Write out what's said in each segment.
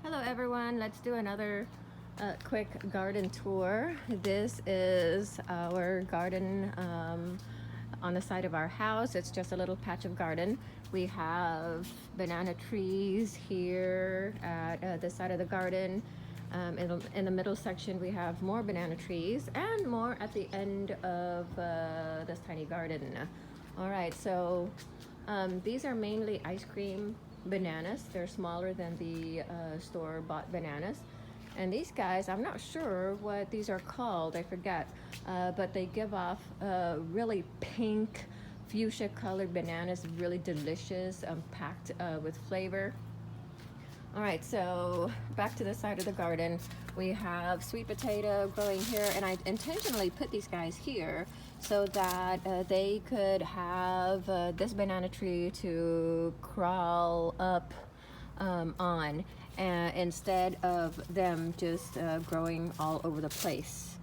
Hello everyone, let's do another quick garden tour. This is our garden on the side of our house. It's just a little patch of garden. We have banana trees here at this side of the garden. In the middle section we have more banana trees and more at the end of this tiny garden. All right, so these are mainly ice cream bananas. They're smaller than the store-bought bananas. And these guys, I'm not sure what these are called, I forget, but they give off really pink, fuchsia colored bananas, really delicious, packed with flavor. All right, so back to the side of the garden. We have sweet potato growing here, and I intentionally put these guys here so that they could have this banana tree to crawl up on, instead of them just growing all over the place.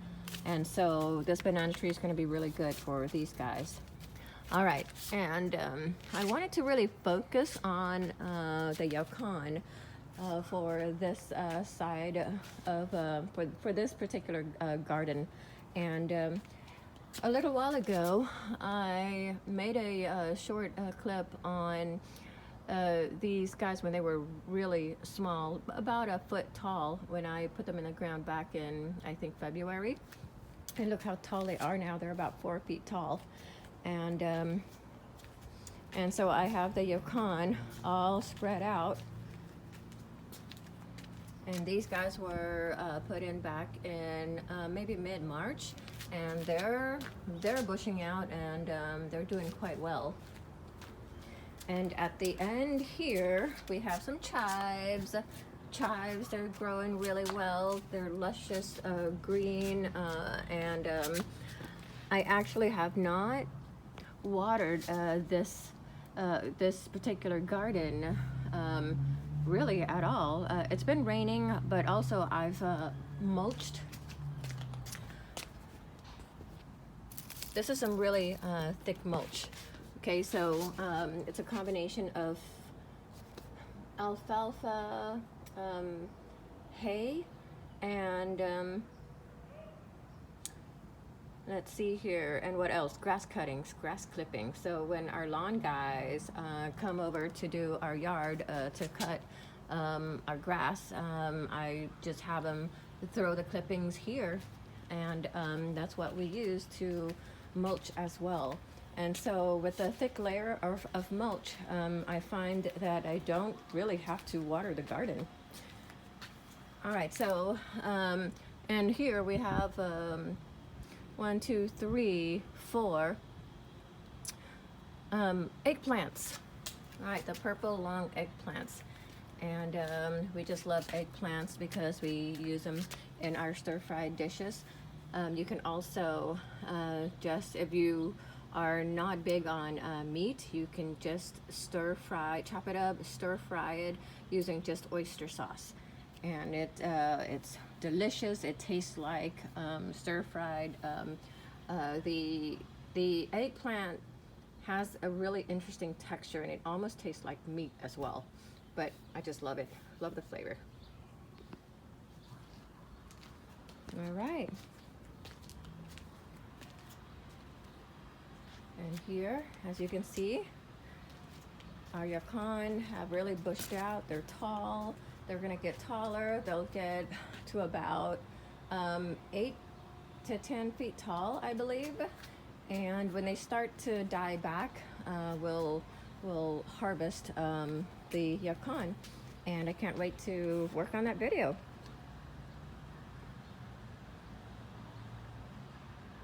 And so this banana tree is going to be really good for these guys. All right, and I wanted to really focus on the yacon for this side of for this particular garden. And a little while ago I made a short clip on these guys when they were really small, about a foot tall, when I put them in the ground back in, I think, February. And look how tall they are now. They're about 4 feet tall. And so I have the yacon all spread out. And these guys were put in back in maybe mid-March, and they're bushing out, and they're doing quite well. And at the end here we have some chives. Chives, they're growing really well. They're luscious green, and I actually have not watered this particular garden really at all. It's been raining, but also I've mulched. This is some really thick mulch. Okay, so it's a combination of alfalfa, hay, and let's see here, and what else? Grass cuttings, grass clippings. So when our lawn guys come over to do our yard to cut our grass, I just have them throw the clippings here, and that's what we use to mulch as well. And so with a thick layer of mulch, I find that I don't really have to water the garden. All right, so and here we have 1, 2, 3, 4 eggplants. All right, the purple long eggplants. And we just love eggplants because we use them in our stir-fried dishes. You can also just, if you are not big on meat, you can just stir fry, chop it up, stir fry it using just oyster sauce. And it's delicious. It tastes like stir-fried. The eggplant has a really interesting texture, and it almost tastes like meat as well. But I just love it. Love the flavor. All right. And here, as you can see, our yacon have really bushed out. They're tall. They're gonna get taller. They'll get to about 8 to 10 feet tall, I believe. And when they start to die back, we'll harvest the yacon. And I can't wait to work on that video.